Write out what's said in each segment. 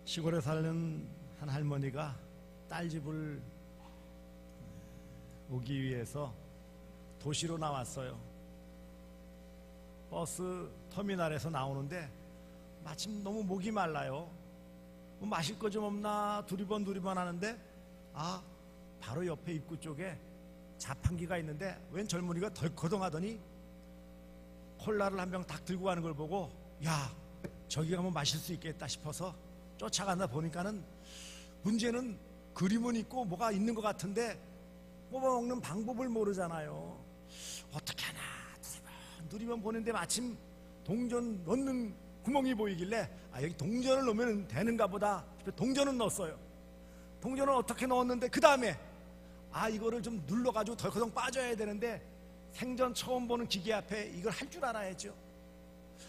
시골에 사는 한 할머니가 딸 집을 오기 위해서 도시로 나왔어요. 버스 터미널에서 나오는데 마침 너무 목이 말라요. 뭐 마실 거 좀 없나 두리번 하는데 바로 옆에 입구 쪽에 자판기가 있는데 웬 젊은이가 덜커덩하더니 콜라를 한 병 딱 들고 가는 걸 보고 야, 저기 가면 마실 수 있겠다 싶어서 쫓아간다 보니까는 문제는 그림은 있고 뭐가 있는 것 같은데 뽑아먹는 방법을 모르잖아요. 어떻게 하나 누리면 보는데 마침 동전 넣는 구멍이 보이길래 여기 동전을 넣으면 되는가 보다 싶어 동전은 넣었어요. 동전을 어떻게 넣었는데 그 다음에 이거를 좀 눌러가지고 덜커덩 빠져야 되는데 생전 처음 보는 기계 앞에 이걸 할 줄 알아야죠.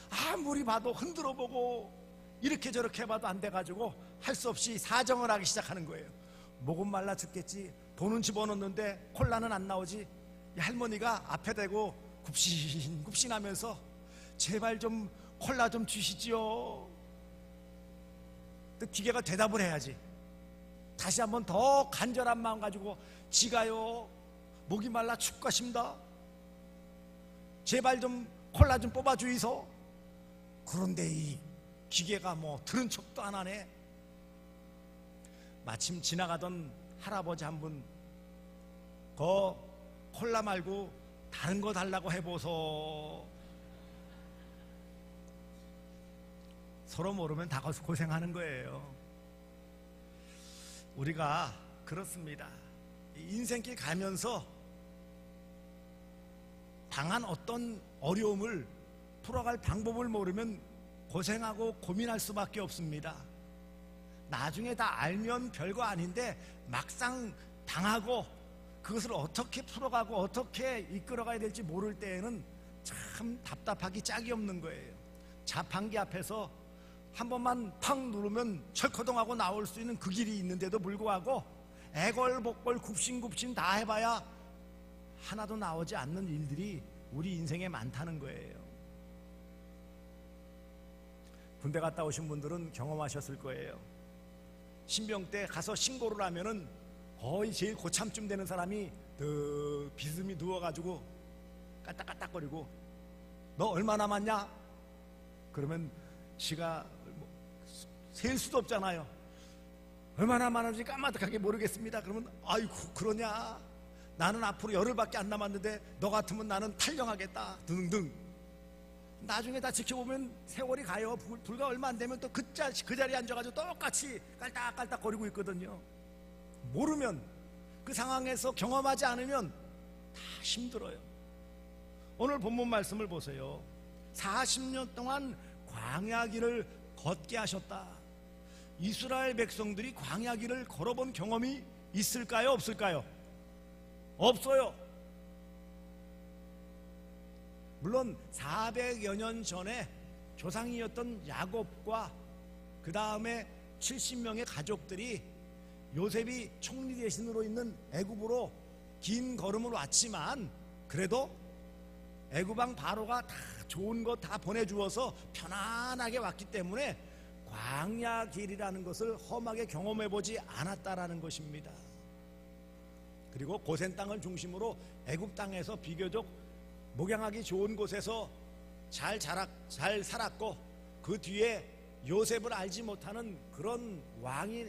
아무리 봐도 흔들어 보고 이렇게 저렇게 봐도 안 돼가지고 할 수 없이 사정을 하기 시작하는 거예요. 목은 말라 죽겠지. 돈은 집어넣는데 콜라는 안 나오지. 이 할머니가 앞에 대고 굽신하면서 제발 좀 콜라 좀 주시지요. 또 기계가 대답을 해야지. 다시 한번 더 간절한 마음 가지고 지가요 목이 말라 죽겠습니다. 제발 좀 콜라 좀 뽑아 주이소. 그런데 이 기계가 뭐 들은 척도 안 하네. 마침 지나가던 할아버지 한 분 콜라 말고 다른 거 달라고 해보소. 서로 모르면 다 고생하는 거예요. 우리가 그렇습니다. 인생길 가면서 당한 어떤 어려움을 풀어갈 방법을 모르면 고생하고 고민할 수밖에 없습니다. 나중에 다 알면 별거 아닌데 막상 당하고 그것을 어떻게 풀어가고 어떻게 이끌어가야 될지 모를 때에는 참 답답하기 짝이 없는 거예요. 자판기 앞에서 한 번만 팍 누르면 철커덩하고 나올 수 있는 그 길이 있는데도 불구하고 애걸복걸 굽신굽신 다 해봐야 하나도 나오지 않는 일들이 우리 인생에 많다는 거예요. 군대 갔다 오신 분들은 경험하셨을 거예요. 신병 때 가서 신고를 하면은 거의 제일 고참쯤 되는 사람이 비스듬히 누워가지고 까딱까딱거리고 너 얼마 남았냐? 그러면 지가 셀 수도 없잖아요. 얼마나 남았는지 까마득하게 모르겠습니다. 그러면 아이고 그러냐? 나는 앞으로 열흘밖에 안 남았는데 너 같으면 나는 탈영하겠다 등등. 나중에 다 지켜보면 세월이 가요. 불과 얼마 안 되면 또 그 자리에 앉아가지고 똑같이 깔딱깔딱 거리고 있거든요. 모르면 그 상황에서 경험하지 않으면 다 힘들어요. 오늘 본문 말씀을 보세요. 40년 동안 광야 길을 걷게 하셨다. 이스라엘 백성들이 광야 길을 걸어본 경험이 있을까요? 없을까요? 없어요. 물론 400여 년 전에 조상이었던 야곱과 그 다음에 70명의 가족들이 요셉이 총리 대신으로 있는 애굽으로 긴 걸음을 왔지만 그래도 애굽왕 바로가 다 좋은 거 다 보내주어서 편안하게 왔기 때문에 광야 길이라는 것을 험하게 경험해보지 않았다라는 것입니다. 그리고 고센 땅을 중심으로 애굽 땅에서 비교적 목양하기 좋은 곳에서 잘 살았고 그 뒤에 요셉을 알지 못하는 그런 왕이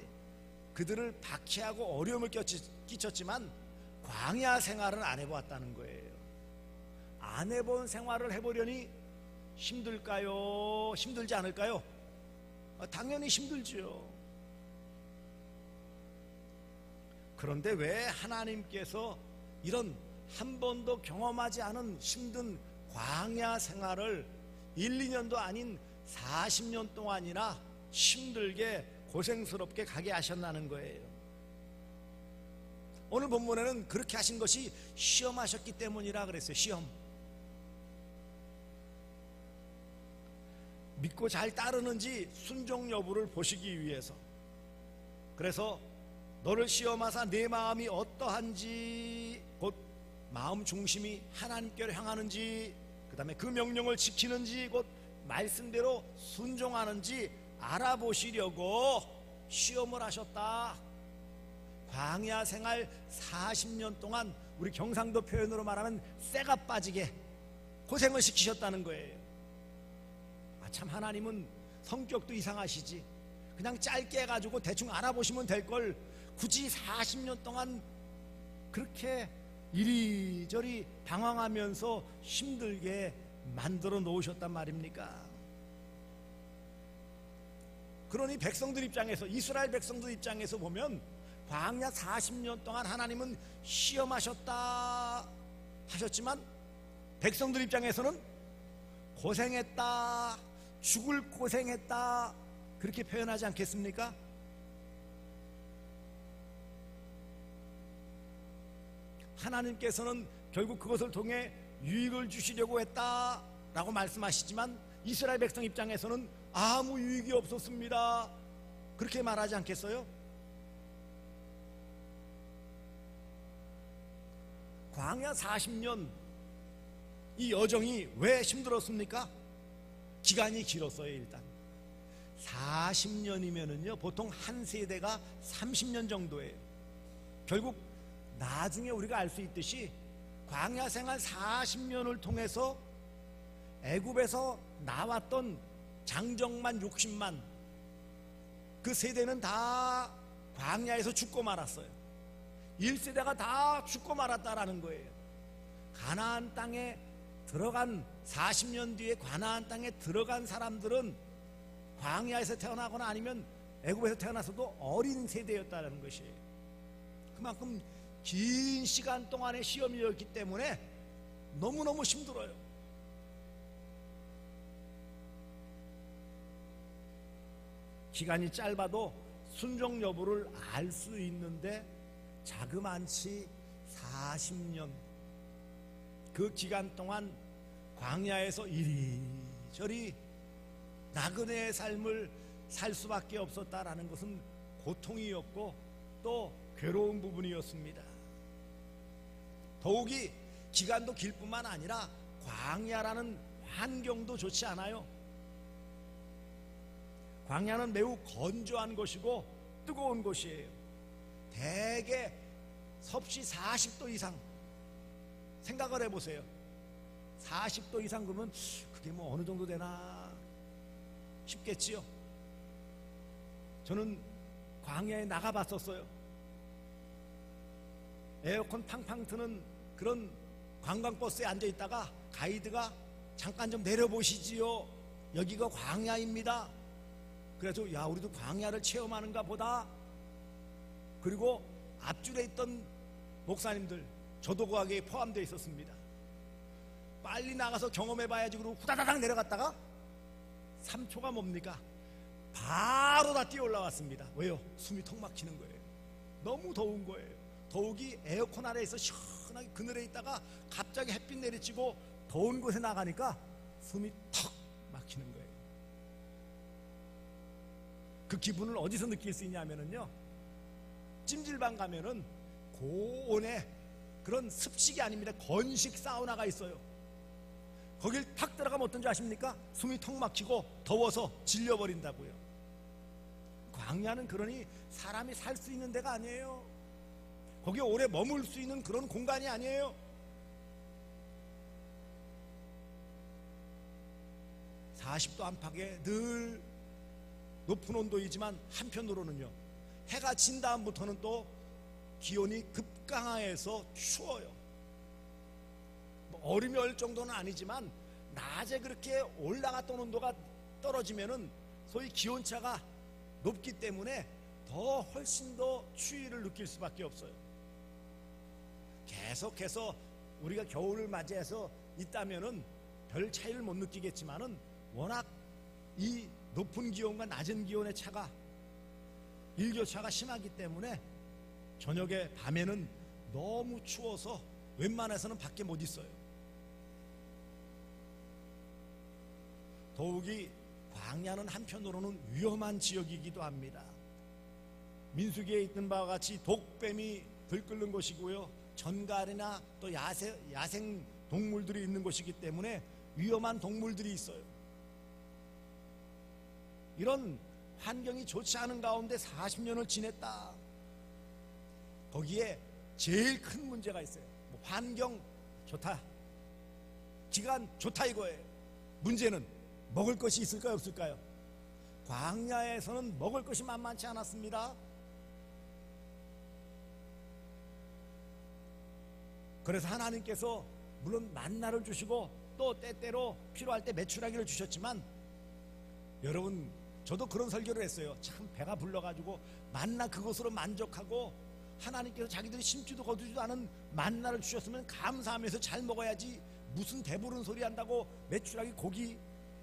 그들을 박해하고 어려움을 끼쳤지만 광야 생활은 안 해보았다는 거예요. 안 해본 생활을 해보려니 힘들까요? 힘들지 않을까요? 당연히 힘들죠. 그런데 왜 하나님께서 이런 한 번도 경험하지 않은 힘든 광야 생활을 1, 2년도 아닌 40년 동안이나 힘들게 고생스럽게 가게 하셨다는 거예요. 오늘 본문에는 그렇게 하신 것이 시험하셨기 때문이라 그랬어요. 시험. 믿고 잘 따르는지 순종 여부를 보시기 위해서. 그래서 너를 시험하사 내 마음이 어떠한지, 곧 마음 중심이 하나님께로 향하는지, 그 다음에 그 명령을 지키는지, 곧 말씀대로 순종하는지 알아보시려고 시험을 하셨다. 광야 생활 40년 동안 우리 경상도 표현으로 말하면 쇠가 빠지게 고생을 시키셨다는 거예요. 참 하나님은 성격도 이상하시지. 그냥 짧게 해가지고 대충 알아보시면 될 걸 굳이 40년 동안 그렇게 이리저리 방황하면서 힘들게 만들어 놓으셨단 말입니까? 그러니 백성들 입장에서, 이스라엘 백성들 입장에서 보면 광야 40년 동안 하나님은 시험하셨다 하셨지만 백성들 입장에서는 고생했다, 죽을 고생했다, 그렇게 표현하지 않겠습니까? 하나님께서는 결국 그것을 통해 유익을 주시려고 했다라고 말씀하시지만 이스라엘 백성 입장에서는 아무 유익이 없었습니다, 그렇게 말하지 않겠어요? 광야 40년 이 여정이 왜 힘들었습니까? 기간이 길었어요. 일단 40년이면은요 보통 한 세대가 30년 정도예요. 결국 나중에 우리가 알 수 있듯이 광야 생활 40년을 통해서 애굽에서 나왔던 장정만 60만 그 세대는 다 광야에서 죽고 말았어요. 1세대가 다 죽고 말았다라는 거예요. 가나안 땅에 들어간 40년 뒤에 가나안 땅에 들어간 사람들은 광야에서 태어나거나 아니면 애굽에서 태어나서도 어린 세대였다는 것이에요. 그만큼 긴 시간 동안의 시험이었기 때문에 너무너무 힘들어요. 기간이 짧아도 순종 여부를 알 수 있는데 자그만치 40년 그 기간 동안 광야에서 이리저리 나그네의 삶을 살 수밖에 없었다라는 것은 고통이었고 또 괴로운 부분이었습니다. 더욱이 기간도 길 뿐만 아니라 광야라는 환경도 좋지 않아요. 광야는 매우 건조한 곳이고 뜨거운 곳이에요. 대개 섭씨 40도 이상, 생각을 해보세요. 40도 이상 그러면 그게 뭐 어느 정도 되나 싶겠지요. 저는 광야에 나가봤었어요. 에어컨 팡팡 트는 그런 관광버스에 앉아있다가 가이드가 잠깐 좀 내려보시지요, 여기가 광야입니다. 그래서 야 우리도 광야를 체험하는가 보다. 그리고 앞줄에 있던 목사님들, 저도 거기에 포함되어 있었습니다. 빨리 나가서 경험해봐야지 그러고 후다다닥 내려갔다가 3초가 뭡니까? 바로 다 뛰어 올라왔습니다. 왜요? 숨이 턱 막히는 거예요. 너무 더운 거예요. 더욱이 에어컨 아래에서 시원하게 그늘에 있다가 갑자기 햇빛 내리치고 더운 곳에 나가니까 숨이 턱 막히는 거예요. 그 기분을 어디서 느낄 수 있냐면요, 찜질방 가면은 고온에 그런 습식이 아닙니다. 건식 사우나가 있어요. 거길 탁 들어가면 어떤지 아십니까? 숨이 턱 막히고 더워서 질려버린다고요. 광야는 그러니 사람이 살 수 있는 데가 아니에요. 거기에 오래 머물 수 있는 그런 공간이 아니에요. (40도) 안팎에 늘 높은 온도이지만 한편으로는요, 해가 진 다음부터는 또 기온이 급강하여서 추워요. 뭐 얼음이 얼 정도는 아니지만 낮에 그렇게 올라갔던 온도가 떨어지면은 소위 기온차가 높기 때문에 더 훨씬 더 추위를 느낄 수밖에 없어요. 계속해서 우리가 겨울을 맞이해서 있다면은 별 차이를 못 느끼겠지만은 워낙 이 높은 기온과 낮은 기온의 차가, 일교차가 심하기 때문에 저녁에 밤에는 너무 추워서 웬만해서는 밖에 못 있어요. 더욱이 광야는 한편으로는 위험한 지역이기도 합니다. 민수기에 있는 바와 같이 독뱀이 들끓는 곳이고요, 전갈이나 또 야생 동물들이 있는 곳이기 때문에 위험한 동물들이 있어요. 이런 환경이 좋지 않은 가운데 40년을 지냈다. 거기에 제일 큰 문제가 있어요. 환경 좋다, 기간 좋다 이거예요. 문제는 먹을 것이 있을까요, 없을까요? 광야에서는 먹을 것이 만만치 않았습니다. 그래서 하나님께서 물론 만나를 주시고 또 때때로 필요할 때 메추라기를 주셨지만, 여러분 저도 그런 설교를 했어요. 참 배가 불러가지고 만나 그것으로 만족하고 하나님께서 자기들이 심지도 거두지도 않은 만나를 주셨으면 감사하면서 잘 먹어야지, 무슨 배부른 소리 한다고 메추라기 고기,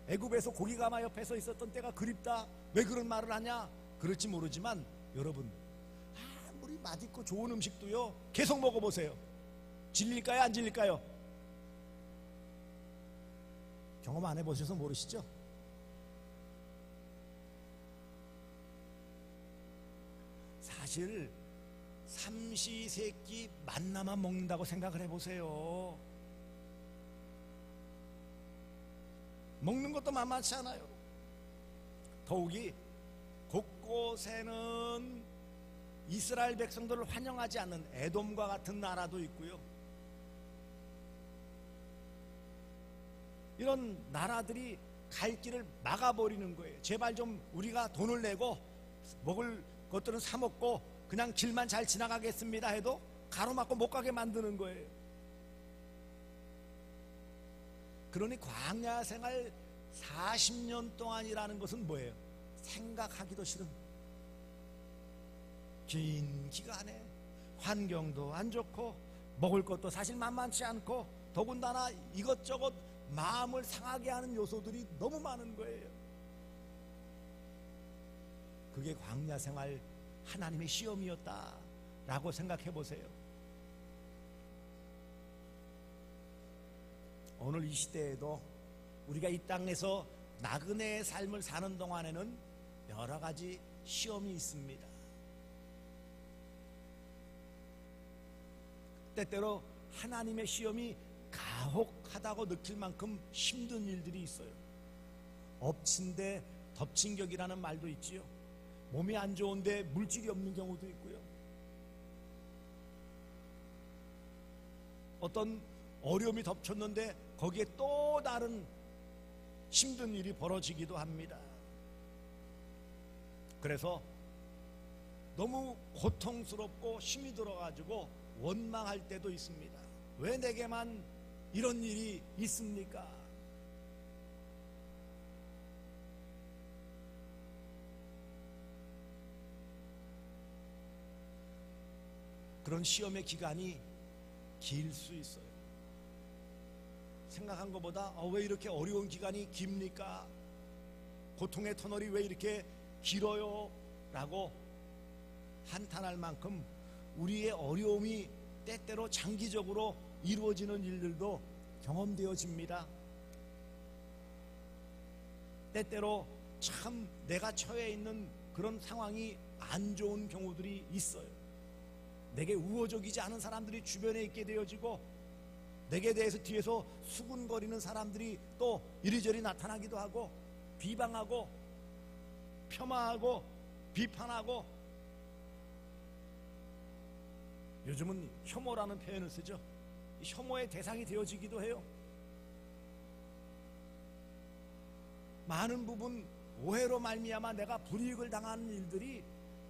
애굽에서 고기 가마 옆에 서 있었던 때가 그립다, 왜 그런 말을 하냐, 그럴지 모르지만 여러분 아무리 맛있고 좋은 음식도요 계속 먹어보세요. 질릴까요, 안 질릴까요? 경험 안 해보셔서 모르시죠? 사실 삼시세끼 만나만 먹는다고 생각을 해보세요. 먹는 것도 만만치 않아요. 더욱이 곳곳에는 이스라엘 백성들을 환영하지 않는 에돔과 같은 나라도 있고요. 이런 나라들이 갈 길을 막아버리는 거예요. 제발 좀 우리가 돈을 내고 먹을 것들은 사 먹고 그냥 길만 잘 지나가겠습니다 해도 가로막고 못 가게 만드는 거예요. 그러니 광야 생활 40년 동안이라는 것은 뭐예요? 생각하기도 싫은 긴 기간에 환경도 안 좋고 먹을 것도 사실 만만치 않고 더군다나 이것저것 마음을 상하게 하는 요소들이 너무 많은 거예요. 그게 광야 생활 하나님의 시험이었다라고 생각해 보세요. 오늘 이 시대에도 우리가 이 땅에서 나그네의 삶을 사는 동안에는 여러 가지 시험이 있습니다. 때때로 하나님의 시험이 가혹하다고 느낄 만큼 힘든 일들이 있어요. 엎친 데 덮친 격이라는 말도 있지요. 몸이 안 좋은데 물질이 없는 경우도 있고요. 어떤 어려움이 덮쳤는데 거기에 또 다른 힘든 일이 벌어지기도 합니다. 그래서 너무 고통스럽고 힘이 들어가지고 원망할 때도 있습니다. 왜 내게만 이런 일이 있습니까? 그런 시험의 기간이 길 수 있어요. 생각한 것보다 왜 이렇게 어려운 기간이 깁니까? 고통의 터널이 왜 이렇게 길어요? 라고 한탄할 만큼 우리의 어려움이 때때로 장기적으로 이루어지는 일들도 경험되어집니다. 때때로 참 내가 처해 있는 그런 상황이 안 좋은 경우들이 있어요. 내게 우호적이지 않은 사람들이 주변에 있게 되어지고 내게 대해서 뒤에서 수군거리는 사람들이 또 이리저리 나타나기도 하고 비방하고 폄하하고 비판하고, 요즘은 혐오라는 표현을 쓰죠. 혐오의 대상이 되어지기도 해요. 많은 부분 오해로 말미암아 내가 불이익을 당하는 일들이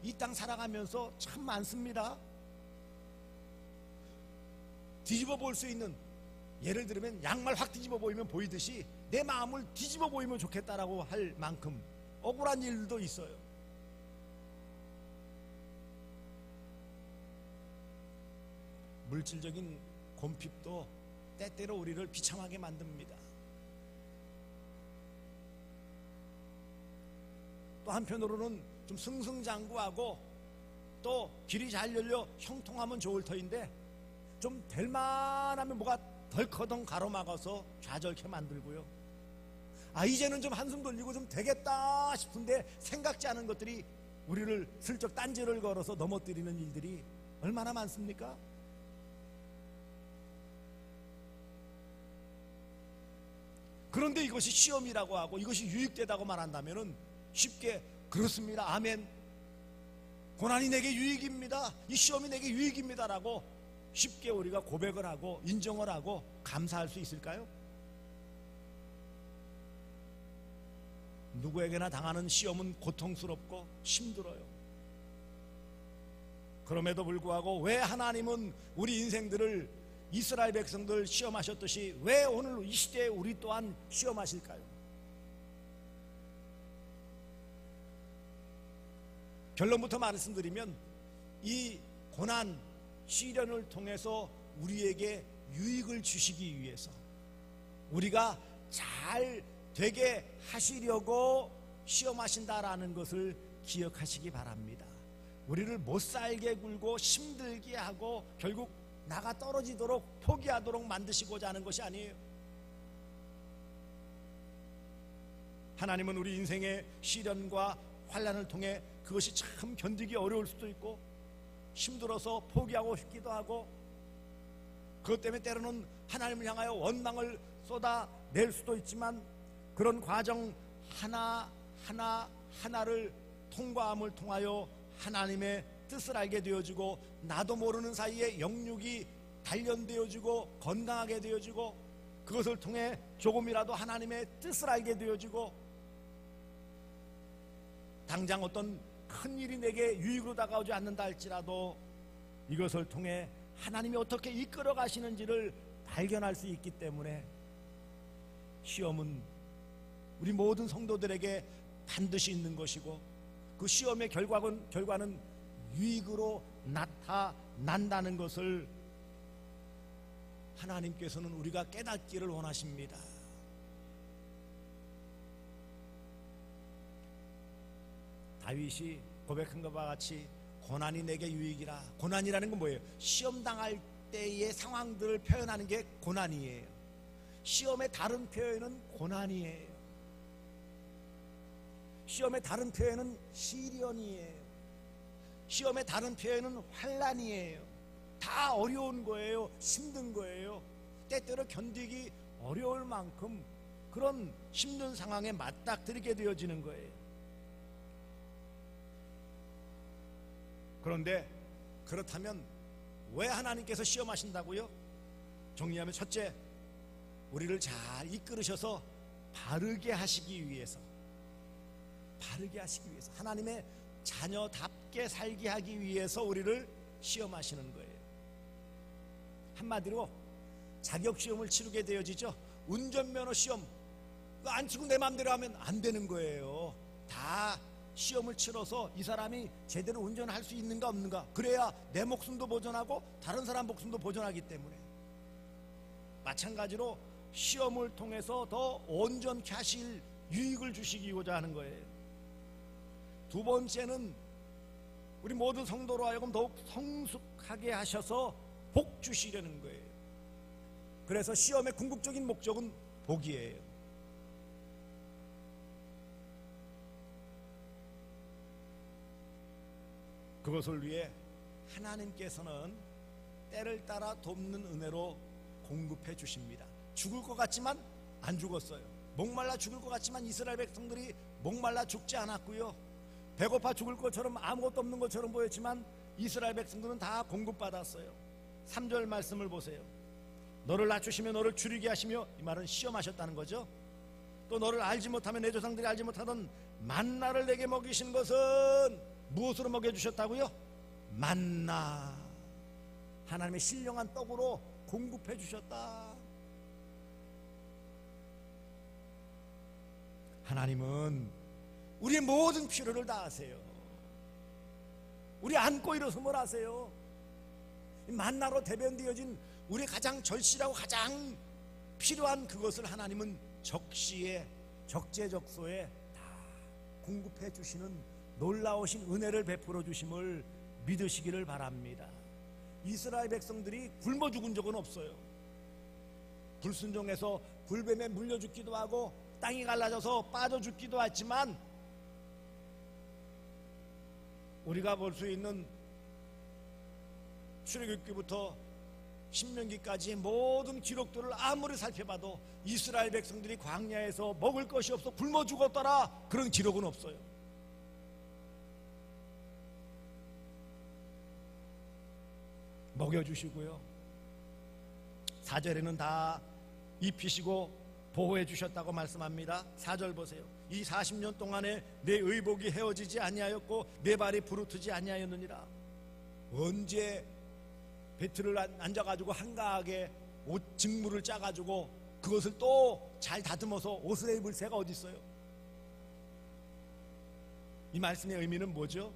이 땅 살아가면서 참 많습니다. 뒤집어 볼 수 있는, 예를 들면 양말 확 뒤집어 보이면 보이듯이 내 마음을 뒤집어 보이면 좋겠다라고 할 만큼 억울한 일도 있어요. 물질적인 곰핍도 때때로 우리를 비참하게 만듭니다. 또 한편으로는 좀 승승장구하고 또 길이 잘 열려 형통하면 좋을 터인데 좀 될만하면 뭐가 덜커덩 가로막아서 좌절케 만들고요. 이제는 좀 한숨 돌리고 좀 되겠다 싶은데 생각지 않은 것들이 우리를 슬쩍 딴지를 걸어서 넘어뜨리는 일들이 얼마나 많습니까? 그런데 이것이 시험이라고 하고 이것이 유익되다고 말한다면 쉽게 그렇습니다. 아멘. 고난이 내게 유익입니다. 이 시험이 내게 유익입니다라고 쉽게 우리가 고백을 하고 인정을 하고 감사할 수 있을까요? 누구에게나 당하는 시험은 고통스럽고 힘들어요. 그럼에도 불구하고 왜 하나님은 우리 인생들을 이스라엘 백성들 시험하셨듯이 왜 오늘 이 시대에 우리 또한 시험하실까요? 결론부터 말씀드리면 이 고난, 시련을 통해서 우리에게 유익을 주시기 위해서 우리가 잘 되게 하시려고 시험하신다라는 것을 기억하시기 바랍니다. 우리를 못살게 굴고 힘들게 하고 결국 나가 떨어지도록 포기하도록 만드시고자 하는 것이 아니에요. 하나님은 우리 인생의 시련과 환난을 통해 그것이 참 견디기 어려울 수도 있고 힘들어서 포기하고 싶기도 하고 그것 때문에 때로는 하나님을 향하여 원망을 쏟아낼 수도 있지만 그런 과정 하나하나를 통과함을 통하여 하나님의 뜻을 알게 되어지고 나도 모르는 사이에 영육이 단련되어지고 건강하게 되어지고 그것을 통해 조금이라도 하나님의 뜻을 알게 되어지고 당장 어떤 큰 일이 내게 유익으로 다가오지 않는다 할지라도 이것을 통해 하나님이 어떻게 이끌어 가시는지를 발견할 수 있기 때문에 시험은 우리 모든 성도들에게 반드시 있는 것이고 그 시험의 결과는 유익으로 나타난다는 것을 하나님께서는 우리가 깨닫기를 원하십니다. 다윗이 고백한 것과 같이 고난이 내게 유익이라. 고난이라는 건 뭐예요? 시험 당할 때의 상황들을 표현하는 게 고난이에요. 시험의 다른 표현은 고난이에요. 시험의 다른 표현은 시련이에요. 시험의 다른 표현은 환난이에요. 다 어려운 거예요. 힘든 거예요. 때때로 견디기 어려울 만큼 그런 힘든 상황에 맞닥뜨리게 되어지는 거예요. 그런데 그렇다면 왜 하나님께서 시험하신다고요? 정리하면 첫째, 우리를 잘 이끌으셔서 바르게 하시기 위해서 하나님의 자녀답게 살게 하기 위해서 우리를 시험하시는 거예요. 한마디로 자격시험을 치르게 되어지죠. 운전면허 시험 안 치고 내 마음대로 하면 안 되는 거예요. 다 시험을 치러서 이 사람이 제대로 운전할 수 있는가 없는가, 그래야 내 목숨도 보존하고 다른 사람 목숨도 보존하기 때문에 마찬가지로 시험을 통해서 더 온전케 하실 유익을 주시고자 하는 거예요. 두 번째는 우리 모든 성도로 하여금 더욱 성숙하게 하셔서 복 주시려는 거예요. 그래서 시험의 궁극적인 목적은 복이에요. 그것을 위해 하나님께서는 때를 따라 돕는 은혜로 공급해 주십니다. 죽을 것 같지만 안 죽었어요. 목말라 죽을 것 같지만 이스라엘 백성들이 목말라 죽지 않았고요. 배고파 죽을 것처럼 아무것도 없는 것처럼 보였지만 이스라엘 백성들은 다 공급받았어요. 3절 말씀을 보세요. 너를 낮추시며 너를 줄이게 하시며, 이 말은 시험하셨다는 거죠. 또 너를 알지 못하면 내 조상들이 알지 못하던 만나를 내게 먹이신 것은 무엇으로 먹여주셨다고요? 만나, 하나님의 신령한 떡으로 공급해 주셨다. 하나님은 우리의 모든 필요를 다 아세요. 우리 안고 일어섬을 아세요. 만나로 대변되어진 우리 가장 절실하고 가장 필요한 그것을 하나님은 적시에 적재적소에 다 공급해 주시는 놀라우신 은혜를 베풀어 주심을 믿으시기를 바랍니다. 이스라엘 백성들이 굶어 죽은 적은 없어요. 불순종해서 불뱀에 물려 죽기도 하고 땅이 갈라져서 빠져 죽기도 했지만 우리가 볼 수 있는 출애굽기부터 신명기까지의 모든 기록들을 아무리 살펴봐도 이스라엘 백성들이 광야에서 먹을 것이 없어 굶어 죽었더라, 그런 기록은 없어요. 먹여주시고요. 4절에는 다 입히시고 보호해 주셨다고 말씀합니다. 4절 보세요. 이 40년 동안에 내 의복이 헤어지지 아니하였고 내 발이 부르트지 아니하였느니라. 언제 배틀을 앉아가지고 한가하게 옷 직무를 짜가지고 그것을 또 잘 다듬어서 옷을 입을 새가 어디 있어요? 이 말씀의 의미는 뭐죠?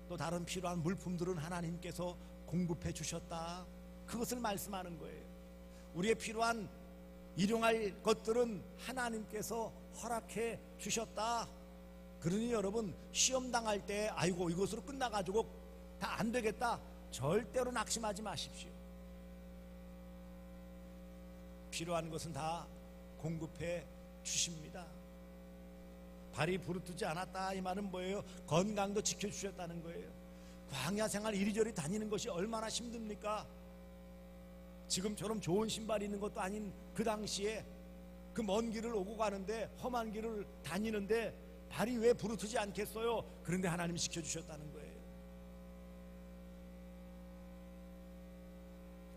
또 다른 필요한 물품들은 하나님께서 공급해 주셨다, 그것을 말씀하는 거예요. 우리의 필요한 일용할 것들은 하나님께서 허락해 주셨다. 그러니 여러분, 시험 당할 때 아이고 이것으로 끝나가지고 다 안 되겠다, 절대로 낙심하지 마십시오. 필요한 것은 다 공급해 주십니다. 발이 부르트지 않았다, 이 말은 뭐예요? 건강도 지켜주셨다는 거예요. 광야 생활 이리저리 다니는 것이 얼마나 힘듭니까? 지금처럼 좋은 신발이 있는 것도 아닌 그 당시에 그 먼 길을 오고 가는데, 험한 길을 다니는데 발이 왜 부르트지 않겠어요? 그런데 하나님이 지켜주셨다는 거예요.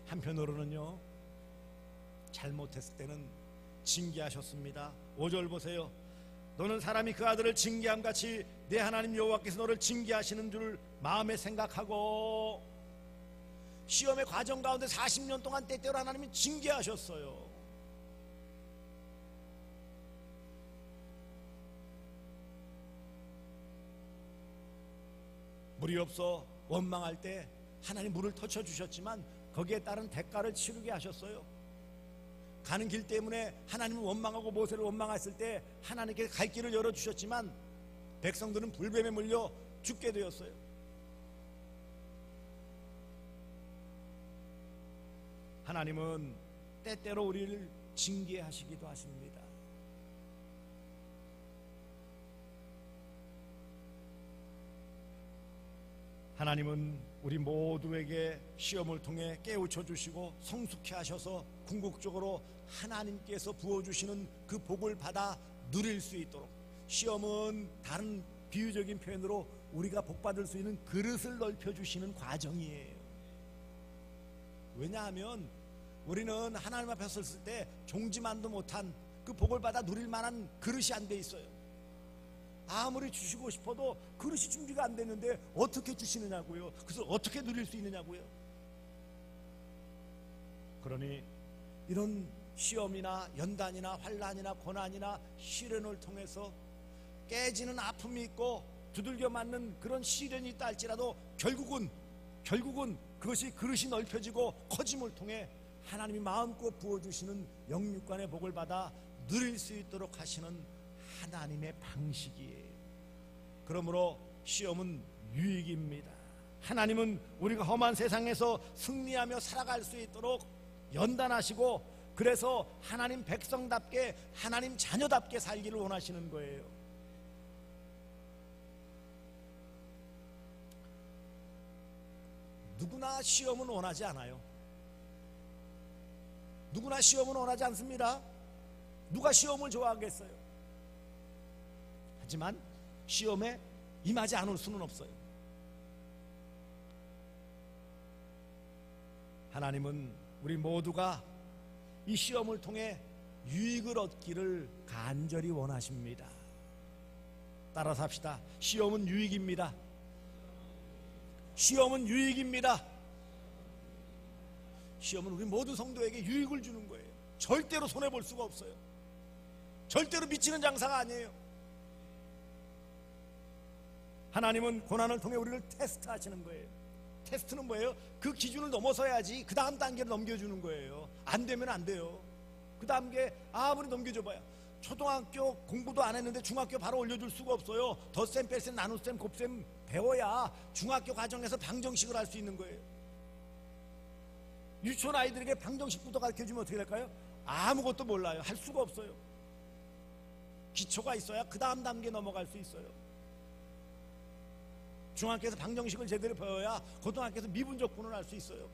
한편으로는요, 잘못했을 때는 징계하셨습니다. 5절 보세요. 너는 사람이 그 아들을 징계함같이 내 하나님 여호와께서 너를 징계하시는 줄 마음에 생각하고. 시험의 과정 가운데 40년 동안 때때로 하나님이 징계하셨어요. 물이 없어 원망할 때 하나님 물을 터쳐주셨지만 거기에 따른 대가를 치르게 하셨어요. 가는 길 때문에 하나님을 원망하고 모세를 원망했을 때 하나님께 갈 길을 열어주셨지만 백성들은 불뱀에 물려 죽게 되었어요. 하나님은 때때로 우리를 징계하시기도 하십니다. 하나님은 우리 모두에게 시험을 통해 깨우쳐 주시고 성숙케 하셔서 궁극적으로 하나님께서 부어주시는 그 복을 받아 누릴 수 있도록, 시험은 다른 비유적인 표현으로 우리가 복받을 수 있는 그릇을 넓혀주시는 과정이에요. 왜냐하면 우리는 하나님 앞에 섰을 때 종지만도 못한 그 복을 받아 누릴 만한 그릇이 안 돼 있어요. 아무리 주시고 싶어도 그릇이 준비가 안 됐는데 어떻게 주시느냐고요. 그것을 어떻게 누릴 수 있느냐고요. 그러니 이런 시험이나 연단이나 환난이나 고난이나 시련을 통해서 깨지는 아픔이 있고 두들겨 맞는 그런 시련이 있다 할지라도 결국은 그것이 그릇이 넓혀지고 커짐을 통해 하나님이 마음껏 부어주시는 영육간의 복을 받아 누릴 수 있도록 하시는 하나님의 방식이에요. 그러므로 시험은 유익입니다. 하나님은 우리가 험한 세상에서 승리하며 살아갈 수 있도록 연단하시고, 그래서 하나님 백성답게 하나님 자녀답게 살기를 원하시는 거예요. 누구나 시험은 원하지 않아요. 누구나 시험은 원하지 않습니다. 누가 시험을 좋아하겠어요? 하지만 시험에 임하지 않을 수는 없어요. 하나님은 우리 모두가 이 시험을 통해 유익을 얻기를 간절히 원하십니다. 따라서 합시다. 시험은 유익입니다. 시험은 유익입니다. 시험은 우리 모두 성도에게 유익을 주는 거예요. 절대로 손해볼 수가 없어요. 절대로 미치는 장사가 아니에요. 하나님은 고난을 통해 우리를 테스트하시는 거예요. 테스트는 뭐예요? 그 기준을 넘어서야지 그 다음 단계를 넘겨주는 거예요. 안 되면 안 돼요. 그 다음 게 아무리 넘겨줘봐야, 초등학교 공부도 안 했는데 중학교 바로 올려줄 수가 없어요. 덧셈, 뺄셈, 나눗셈, 곱셈 배워야 중학교 과정에서 방정식을 할 수 있는 거예요. 유치원 아이들에게 방정식부터 가르쳐주면 어떻게 될까요? 아무것도 몰라요. 할 수가 없어요. 기초가 있어야 그 다음 단계 넘어갈 수 있어요. 중학교에서 방정식을 제대로 배워야 고등학교에서 미분적분을 할 수 있어요.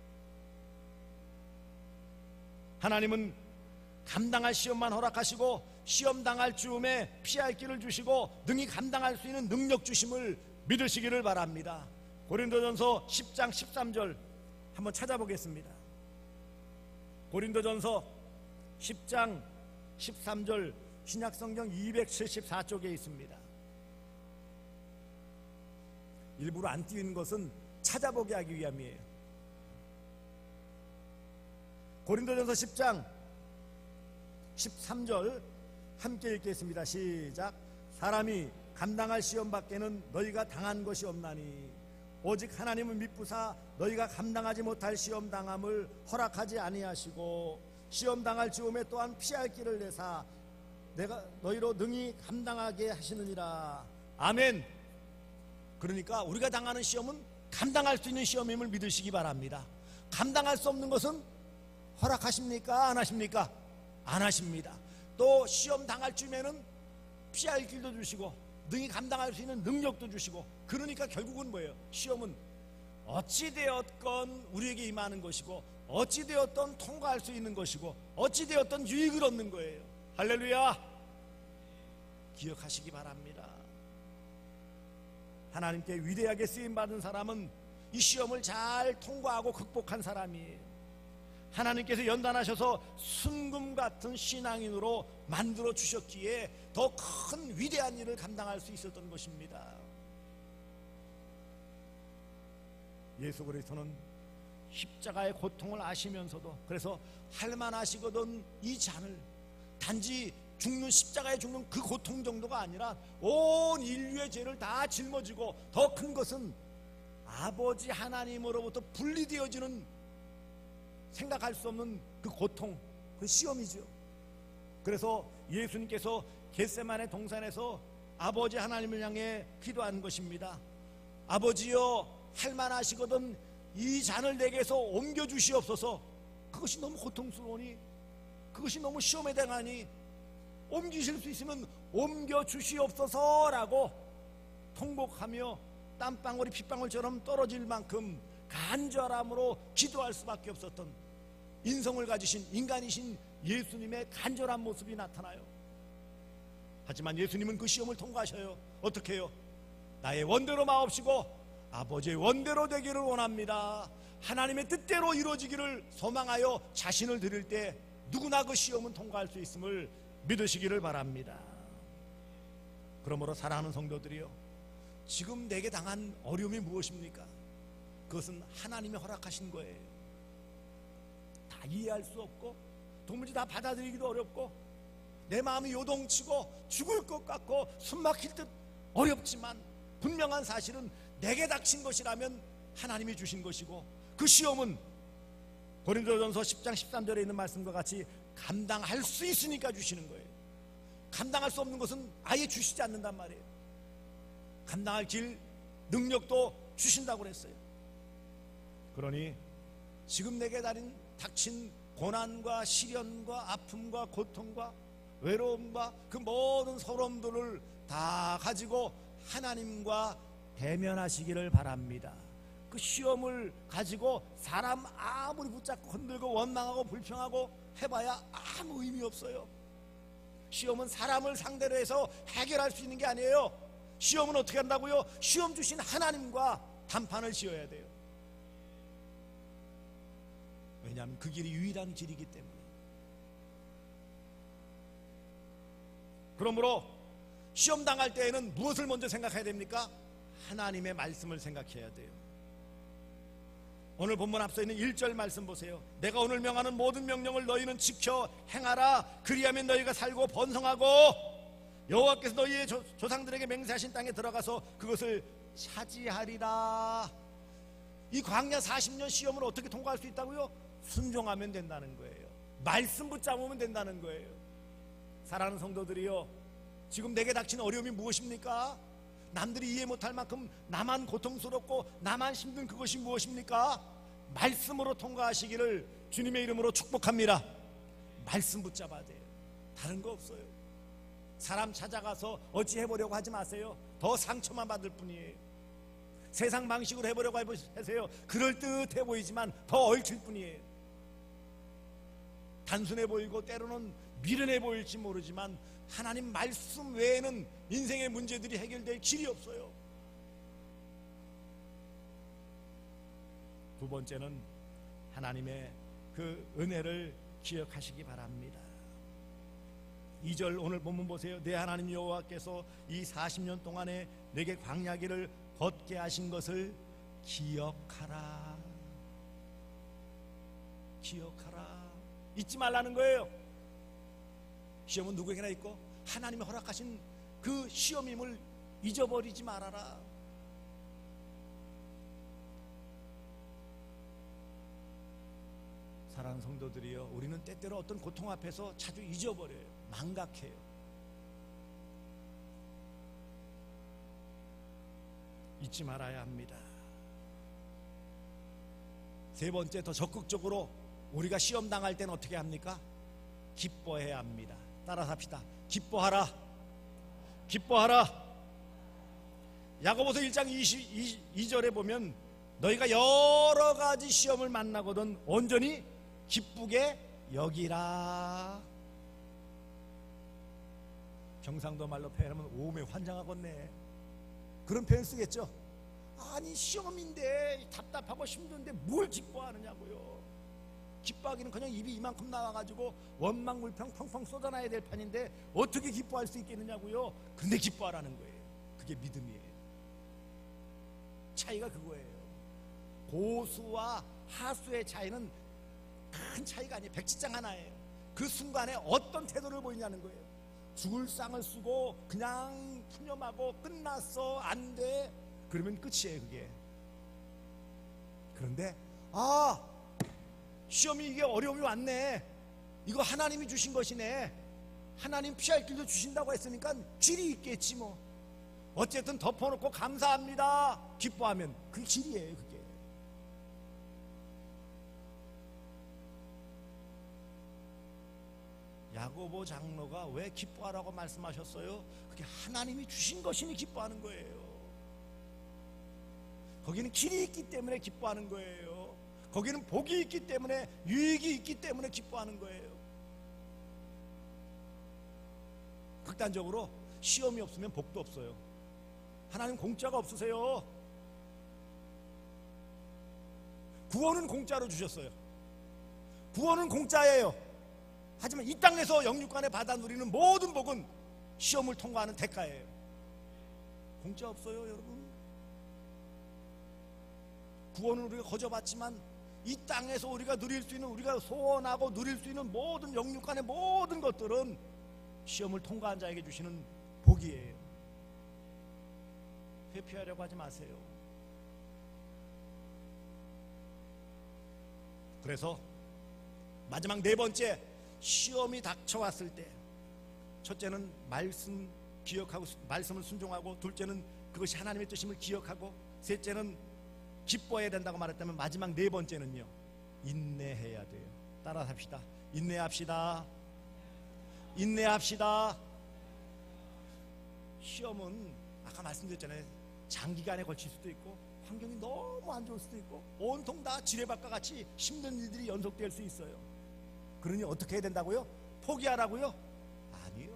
하나님은 감당할 시험만 허락하시고 시험 당할 즈음에 피할 길을 주시고 능히 감당할 수 있는 능력 주심을 믿으시기를 바랍니다. 고린도전서 10장 13절 한번 찾아보겠습니다. 고린도전서 10장 13절 신약성경 274쪽에 있습니다. 일부러 안 띄우는 것은 찾아보게 하기 위함이에요. 고린도전서 10장 13절 함께 읽겠습니다. 시작. 사람이 감당할 시험 밖에는 너희가 당한 것이 없나니 오직 하나님은 미쁘사 너희가 감당하지 못할 시험 당함을 허락하지 아니하시고 시험 당할 즈음에 또한 피할 길을 내사 내가 너희로 능히 감당하게 하시느니라. 아멘. 그러니까 우리가 당하는 시험은 감당할 수 있는 시험임을 믿으시기 바랍니다. 감당할 수 없는 것은 허락하십니까? 안 하십니까? 안 하십니다. 또 시험 당할 즈음에는 피할 길도 주시고 능히 감당할 수 있는 능력도 주시고, 그러니까 결국은 뭐예요? 시험은 어찌되었건 우리에게 임하는 것이고 어찌되었던 통과할 수 있는 것이고 어찌되었던 유익을 얻는 거예요. 할렐루야. 기억하시기 바랍니다. 하나님께 위대하게 쓰임받은 사람은 이 시험을 잘 통과하고 극복한 사람이에요. 하나님께서 연단하셔서 순금 같은 신앙인으로 만들어 주셨기에 더 큰 위대한 일을 감당할 수 있었던 것입니다. 예수 그리스도는 십자가의 고통을 아시면서도, 그래서 할만하시거든 이 잔을, 단지 죽는, 십자가에 죽는 그 고통 정도가 아니라 온 인류의 죄를 다 짊어지고 더 큰 것은 아버지 하나님으로부터 분리되어지는, 생각할 수 없는 그 고통, 그 시험이죠. 그래서 예수님께서 겟세마네 동산에서 아버지 하나님을 향해 기도한 것입니다. 아버지여, 할만하시거든 이 잔을 내게서 옮겨주시옵소서. 그것이 너무 고통스러우니, 그것이 너무 시험에 당하니 옮기실 수 있으면 옮겨주시옵소서라고 통곡하며 땀방울이 핏방울처럼 떨어질 만큼 간절함으로 기도할 수밖에 없었던 인성을 가지신 인간이신 예수님의 간절한 모습이 나타나요. 하지만 예수님은 그 시험을 통과하셔요. 어떻게 해요? 나의 원대로 마옵시고 아버지의 원대로 되기를 원합니다. 하나님의 뜻대로 이루어지기를 소망하여 자신을 드릴 때 누구나 그 시험은 통과할 수 있음을 믿으시기를 바랍니다. 그러므로 사랑하는 성도들이요, 지금 내게 당한 어려움이 무엇입니까? 그것은 하나님이 허락하신 거예요. 다 이해할 수 없고 도무지 다 받아들이기도 어렵고 내 마음이 요동치고 죽을 것 같고 숨 막힐 듯 어렵지만 분명한 사실은 내게 닥친 것이라면 하나님이 주신 것이고, 그 시험은 고린도전서 10장 13절에 있는 말씀과 같이 감당할 수 있으니까 주시는 거예요. 감당할 수 없는 것은 아예 주시지 않는단 말이에요. 감당할 길, 능력도 주신다고 그랬어요. 그러니 지금 내게 닥친 고난과 시련과 아픔과 고통과 외로움과 그 모든 서러움들을 다 가지고 하나님과 대면하시기를 바랍니다. 그 시험을 가지고 사람 아무리 붙잡고 흔들고 원망하고 불평하고 해봐야 아무 의미 없어요. 시험은 사람을 상대로 해서 해결할 수 있는 게 아니에요. 시험은 어떻게 한다고요? 시험 주신 하나님과 담판을 지어야 돼요. 왜냐하면 그 길이 유일한 길이기 때문에. 그러므로 시험 당할 때에는 무엇을 먼저 생각해야 됩니까? 하나님의 말씀을 생각해야 돼요. 오늘 본문 앞서 있는 1절 말씀 보세요. 내가 오늘 명하는 모든 명령을 너희는 지켜 행하라. 그리하면 너희가 살고 번성하고 여호와께서 너희의 조상들에게 맹세하신 땅에 들어가서 그것을 차지하리라. 이 광야 40년 시험을 어떻게 통과할 수 있다고요? 순종하면 된다는 거예요. 말씀 붙잡으면 된다는 거예요. 사랑하는 성도들이요, 지금 내게 닥친 어려움이 무엇입니까? 남들이 이해 못할 만큼 나만 고통스럽고 나만 힘든 그것이 무엇입니까? 말씀으로 통과하시기를 주님의 이름으로 축복합니다. 말씀 붙잡아야 돼요. 다른 거 없어요. 사람 찾아가서 어찌 해보려고 하지 마세요. 더 상처만 받을 뿐이에요. 세상 방식으로 해보려고 하세요. 그럴듯해 보이지만 더 얽힐 뿐이에요. 단순해 보이고 때로는 미련해 보일지 모르지만 하나님 말씀 외에는 인생의 문제들이 해결될 길이 없어요. 두 번째는 하나님의 그 은혜를 기억하시기 바랍니다. 2절 오늘 본문 보세요. 내 하나님 여호와께서 이 40년 동안에 내게 광야길을 걷게 하신 것을 기억하라. 기억하라. 잊지 말라는 거예요. 시험은 누구에게나 있고 하나님이 허락하신 그 시험임을 잊어버리지 말아라. 사랑하는 성도들이여, 우리는 때때로 어떤 고통 앞에서 자주 잊어버려요. 망각해요. 잊지 말아야 합니다. 세 번째, 더 적극적으로 우리가 시험 당할 때는 어떻게 합니까? 기뻐해야 합니다. 따라서 합시다. 기뻐하라. 기뻐하라. 야고보서 1장 22절에 보면 너희가 여러 가지 시험을 만나거든 온전히 기쁘게 여기라. 경상도 말로 표현하면 오매 환장하겠네. 그런 표현 쓰겠죠. 아니 시험인데 답답하고 힘든데 뭘 기뻐하느냐고요. 기뻐하기는 그냥 입이 이만큼 나와가지고 원망불평 펑펑 쏟아놔야 될 판인데 어떻게 기뻐할 수 있겠느냐고요. 근데 기뻐하라는 거예요. 그게 믿음이에요. 차이가 그거예요. 고수와 하수의 차이는 큰 차이가 아니에요. 백지장 하나예요. 그 순간에 어떤 태도를 보이냐는 거예요. 죽을 쌍을 쓰고 그냥 푸념하고 끝났어 안 돼 그러면 끝이에요. 그게. 그런데 시험이 이게 어려움이 왔네. 이거 하나님이 주신 것이네. 하나님 피할 길도 주신다고 했으니까 질이 있겠지 뭐. 어쨌든 덮어놓고 감사합니다 기뻐하면 그게 질이에요. 그게. 야고보 장로가 왜 기뻐하라고 말씀하셨어요? 그게 하나님이 주신 것이니 기뻐하는 거예요. 거기는 길이 있기 때문에 기뻐하는 거예요. 거기는 복이 있기 때문에, 유익이 있기 때문에 기뻐하는 거예요. 극단적으로 시험이 없으면 복도 없어요. 하나님 공짜가 없으세요. 구원은 공짜로 주셨어요. 구원은 공짜예요. 하지만 이 땅에서 영육간에 받아 누리는 모든 복은 시험을 통과하는 대가예요. 공짜 없어요, 여러분. 구원은 우리가 거저받지만 이 땅에서 우리가 누릴 수 있는, 우리가 소원하고 누릴 수 있는 모든 영육간의 모든 것들은 시험을 통과한 자에게 주시는 복이에요. 회피하려고 하지 마세요. 그래서 마지막 네 번째, 시험이 닥쳐왔을 때 첫째는 말씀 기억하고 말씀을 순종하고, 둘째는 그것이 하나님의 뜻임을 기억하고, 셋째는 기뻐해야 된다고 말했다면 마지막 네 번째는요, 인내해야 돼요. 따라서 합시다. 인내합시다. 인내합시다. 시험은 아까 말씀드렸잖아요. 장기간에 걸칠 수도 있고 환경이 너무 안 좋을 수도 있고 온통 다 지뢰밭과 같이 힘든 일들이 연속될 수 있어요. 그러니 어떻게 해야 된다고요? 포기하라고요? 아니요.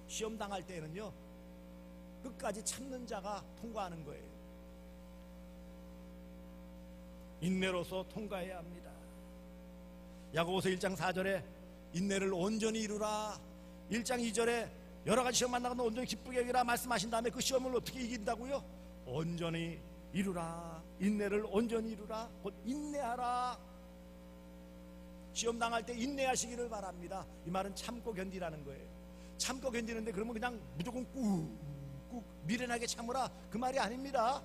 시험 당할 때는요, 끝까지 참는 자가 통과하는 거예요. 인내로서 통과해야 합니다. 야고보서 1장 4절에 인내를 온전히 이루라, 1장 2절에 여러 가지 시험 만나고 온전히 기쁘게 여기라 말씀하신 다음에 그 시험을 어떻게 이긴다고요? 온전히 이루라. 인내를 온전히 이루라. 곧 인내하라. 시험 당할 때 인내하시기를 바랍니다. 이 말은 참고 견디라는 거예요. 참고 견디는데 그러면 그냥 무조건 꾹꾹 미련하게 참으라, 그 말이 아닙니다.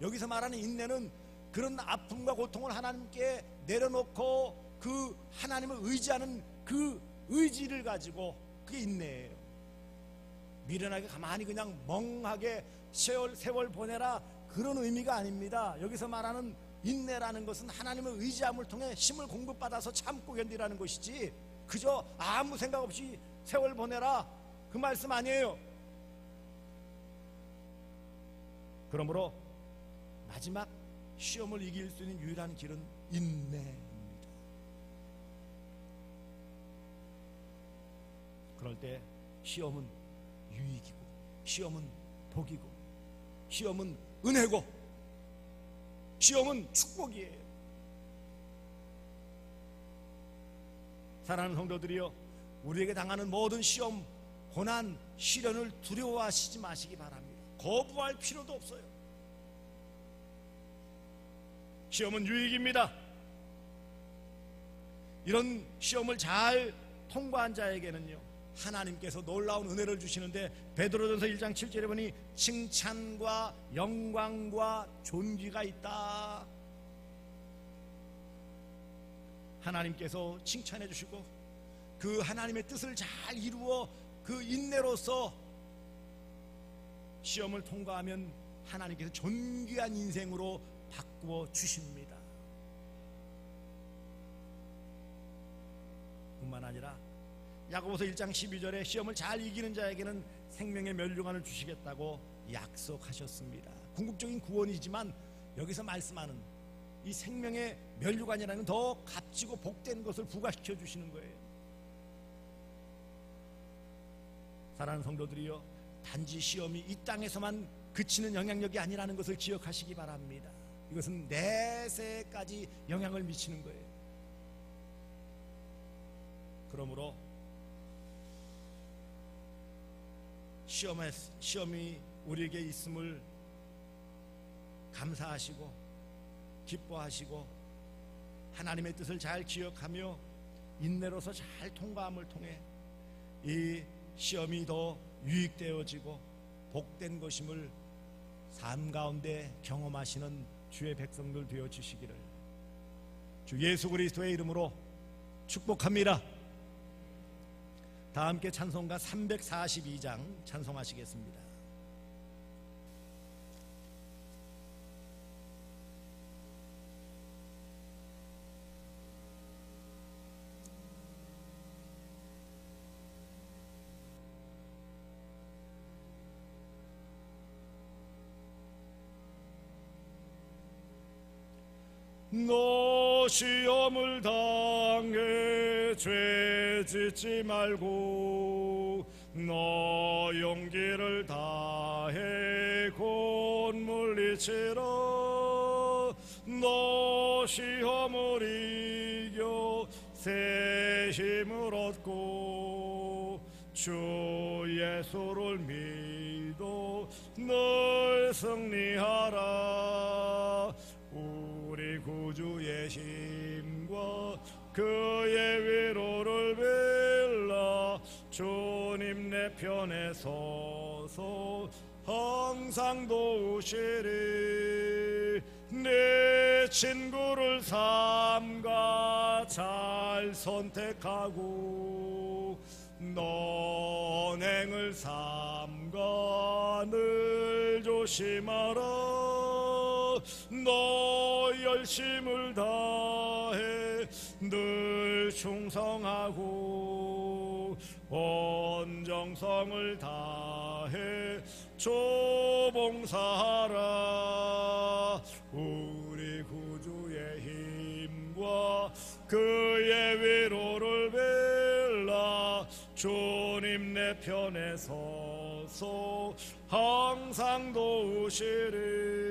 여기서 말하는 인내는 그런 아픔과 고통을 하나님께 내려놓고 그 하나님을 의지하는 그 의지를 가지고, 그게 인내예요. 미련하게 가만히 그냥 멍하게 세월 보내라, 그런 의미가 아닙니다. 여기서 말하는 인내라는 것은 하나님의 의지함을 통해 힘을 공급받아서 참고 견디라는 것이지, 그저 아무 생각 없이 세월 보내라, 그 말씀 아니에요. 그러므로 마지막 시험을 이길 수 있는 유일한 길은 인내입니다. 그럴 때 시험은 유익이고, 시험은 복이고, 시험은 은혜고, 시험은 축복이에요. 사랑하는 성도들이여, 우리에게 당하는 모든 시험, 고난, 시련을 두려워하시지 마시기 바랍니다. 거부할 필요도 없어요. 시험은 유익입니다. 이런 시험을 잘 통과한 자에게는요, 하나님께서 놀라운 은혜를 주시는데, 베드로전서 1장 7절에 보니 칭찬과 영광과 존귀가 있다. 하나님께서 칭찬해 주시고 그 하나님의 뜻을 잘 이루어 그 인내로서 시험을 통과하면 하나님께서 존귀한 인생으로 바꾸어 주십니다. 뿐만 아니라 야고보서 1장 12절에 시험을 잘 이기는 자에게는 생명의 면류관을 주시겠다고 약속하셨습니다. 궁극적인 구원이지만 여기서 말씀하는 이 생명의 면류관이라는 더 값지고 복된 것을 부과시켜 주시는 거예요. 사랑하는 성도들이여, 단지 시험이 이 땅에서만 그치는 영향력이 아니라는 것을 기억하시기 바랍니다. 이것은 내세까지 영향을 미치는 거예요. 그러므로 시험이 우리에게 있음을 감사하시고 기뻐하시고 하나님의 뜻을 잘 기억하며 인내로서 잘 통과함을 통해 이 시험이 더 유익되어지고 복된 것임을 삶 가운데 경험하시는 주의 백성들 되어 주시기를 주 예수 그리스도의 이름으로 축복합니다. 다 함께 찬송가 342장 찬송하시겠습니다. 너 시험을 당해 죄 짓지 말고 너 용기를 다해 곧 물리치라. 너 시험을 이겨 새 힘을 얻고 주 예수를 믿어 늘 승리하라. 우리 구주의 힘과 그의 위로를 빌라. 주님 내 편에 서서 항상 도우시리. 내 친구를 삼가 잘 선택하고 너행을 삼가 늘 조심하라. 너 열심을 다해 늘 충성하고 온 정성을 다해 조봉사하라. 우리 구주의 힘과 그의 위로를 빌라. 주님 내 편에 서서 항상 도우시리.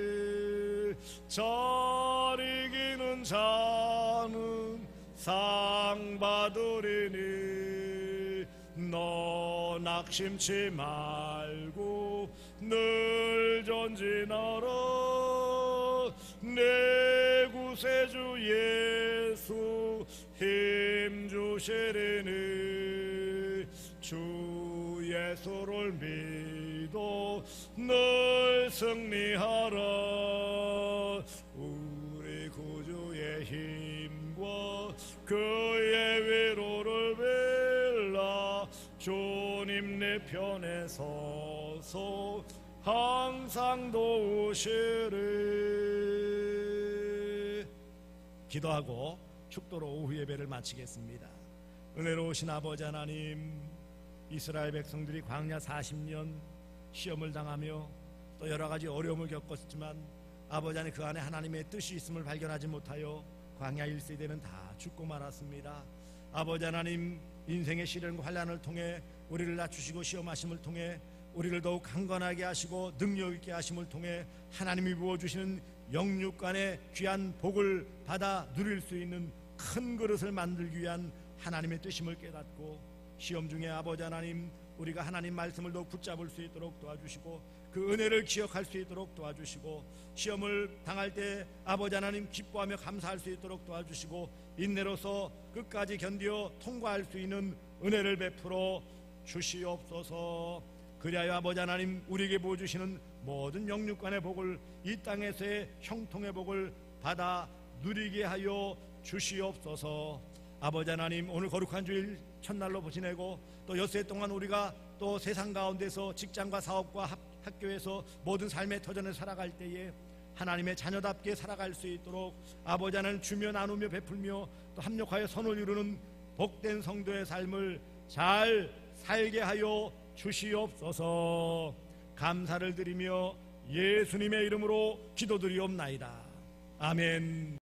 잘 이기는 자는 상 받으리니 너 낙심치 말고 늘 전진하라. 내 구세주 예수 힘 주시리니 주 예수를 믿어 늘 승리하라. 우리 구주의 힘과 그의 위로를 빌라. 주님 내 편에 서서 항상 도우시리. 기도하고 축도로 오후 예배를 마치겠습니다. 은혜로우신 아버지 하나님, 이스라엘 백성들이 광야 40년 시험을 당하며 또 여러 가지 어려움을 겪었지만 아버지 안에 그 안에 하나님의 뜻이 있음을 발견하지 못하여 광야 1세대는 다 죽고 말았습니다. 아버지 하나님, 인생의 시련과 환난을 통해 우리를 낮추시고 시험하심을 통해 우리를 더욱 강건하게 하시고 능력 있게 하심을 통해 하나님이 부어주시는 영육간의 귀한 복을 받아 누릴 수 있는 큰 그릇을 만들기 위한 하나님의 뜻임을 깨닫고 시험 중에 아버지 하나님, 우리가 하나님 말씀을 더욱 붙잡을 수 있도록 도와주시고 그 은혜를 기억할 수 있도록 도와주시고 시험을 당할 때 아버지 하나님 기뻐하며 감사할 수 있도록 도와주시고 인내로서 끝까지 견디어 통과할 수 있는 은혜를 베풀어 주시옵소서. 그리하여 아버지 하나님 우리에게 부어주시는 모든 영육간의 복을 이 땅에서의 형통의 복을 받아 누리게 하여 주시옵소서. 아버지 하나님, 오늘 거룩한 주일 첫날로 보내고 또 엿새 동안 우리가 또 세상 가운데서 직장과 사업과 학교에서 모든 삶의 터전을 살아갈 때에 하나님의 자녀답게 살아갈 수 있도록 아버지 하나님 주며 나누며 베풀며 또 합력하여 선을 이루는 복된 성도의 삶을 잘 살게 하여 주시옵소서. 감사를 드리며 예수님의 이름으로 기도드리옵나이다. 아멘.